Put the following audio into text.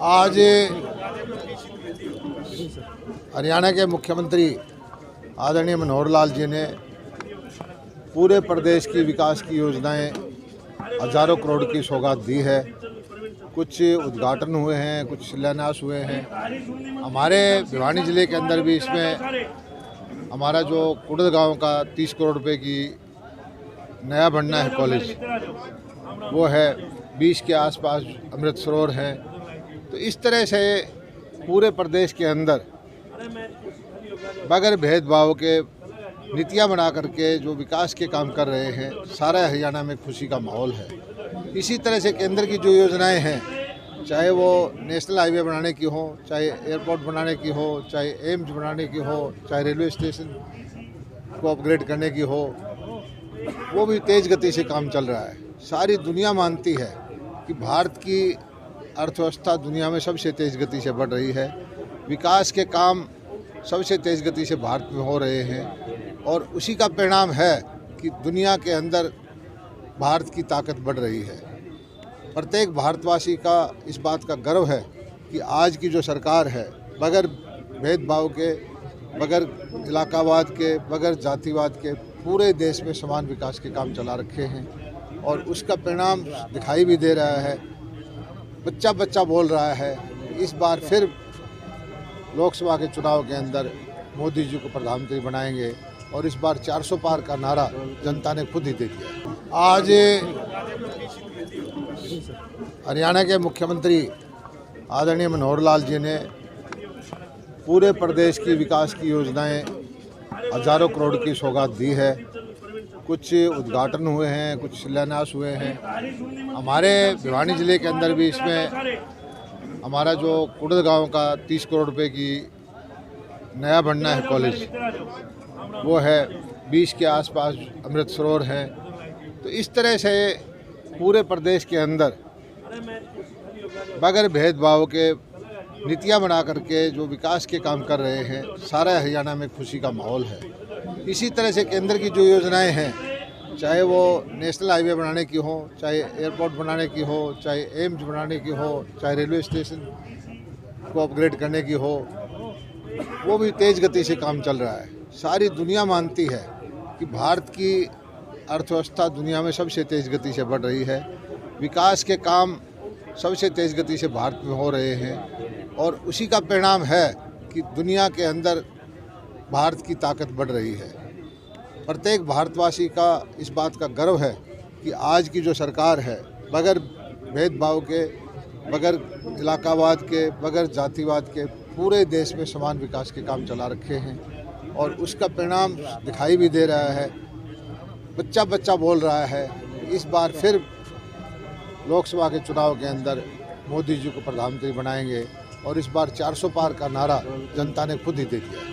आज हरियाणा के मुख्यमंत्री आदरणीय मनोहर लाल जी ने पूरे प्रदेश की विकास की योजनाएं हज़ारों करोड़ की सौगात दी है। कुछ उद्घाटन हुए हैं, कुछ शिलान्यास हुए हैं। हमारे भिवानी ज़िले के अंदर भी इसमें हमारा जो कुड़द गांव का 30 करोड़ रुपए की नया बनना है कॉलेज, वो है। 20 के आसपास अमृत सरोवर हैं। तो इस तरह से पूरे प्रदेश के अंदर बगैर भेदभाव के नीतियां बना करके जो विकास के काम कर रहे हैं, सारा हरियाणा में खुशी का माहौल है। इसी तरह से केंद्र की जो योजनाएं हैं, चाहे वो नेशनल हाईवे बनाने की हो, चाहे एयरपोर्ट बनाने की हो, चाहे एम्स बनाने की हो, चाहे रेलवे स्टेशन को अपग्रेड करने की हो, वो भी तेज़ गति से काम चल रहा है। सारी दुनिया मानती है कि भारत की अर्थव्यवस्था दुनिया में सबसे तेज़ गति से बढ़ रही है। विकास के काम सबसे तेज़ गति से भारत में हो रहे हैं और उसी का परिणाम है कि दुनिया के अंदर भारत की ताकत बढ़ रही है। प्रत्येक भारतवासी का इस बात का गर्व है कि आज की जो सरकार है, बगैर भेदभाव के, बगैर इलाकावाद के, बगैर जातिवाद के पूरे देश में समान विकास के काम चला रखे हैं और उसका परिणाम दिखाई भी दे रहा है। बच्चा बच्चा बोल रहा है। इस बार फिर लोकसभा के चुनाव के अंदर मोदी जी को प्रधानमंत्री बनाएंगे और इस बार 400 पार का नारा जनता ने खुद ही दे दिया। आज हरियाणा के मुख्यमंत्री आदरणीय मनोहर लाल जी ने पूरे प्रदेश की विकास की योजनाएं हज़ारों करोड़ की सौगात दी है। कुछ उद्घाटन हुए हैं, कुछ शिलान्यास हुए हैं। हमारे भिवानी ज़िले के अंदर भी इसमें हमारा जो कुड़द गांव का 30 करोड़ रुपए की नया बनना है कॉलेज, वो है। 20 के आसपास अमृत सरोवर हैं। तो इस तरह से पूरे प्रदेश के अंदर बगैर भेदभाव के नीतियां बना करके जो विकास के काम कर रहे हैं, सारा हरियाणा में खुशी का माहौल है। इसी तरह से केंद्र की जो योजनाएं हैं, चाहे वो नेशनल हाईवे बनाने की हो, चाहे एयरपोर्ट बनाने की हो, चाहे एम्स बनाने की हो, चाहे रेलवे स्टेशन को अपग्रेड करने की हो, वो भी तेज़ गति से काम चल रहा है। सारी दुनिया मानती है कि भारत की अर्थव्यवस्था दुनिया में सबसे तेज़ गति से बढ़ रही है। विकास के काम सबसे तेज़ गति से भारत में हो रहे हैं और उसी का परिणाम है कि दुनिया के अंदर भारत की ताकत बढ़ रही है। प्रत्येक भारतवासी का इस बात का गर्व है कि आज की जो सरकार है, बगैर भेदभाव के, बगैर इलाकावाद के, बगैर जातिवाद के पूरे देश में समान विकास के काम चला रखे हैं और उसका परिणाम दिखाई भी दे रहा है। बच्चा बच्चा बोल रहा है। इस बार फिर लोकसभा के चुनाव के अंदर मोदी जी को प्रधानमंत्री बनाएंगे और इस बार 400 पार का नारा जनता ने खुद ही दे दिया।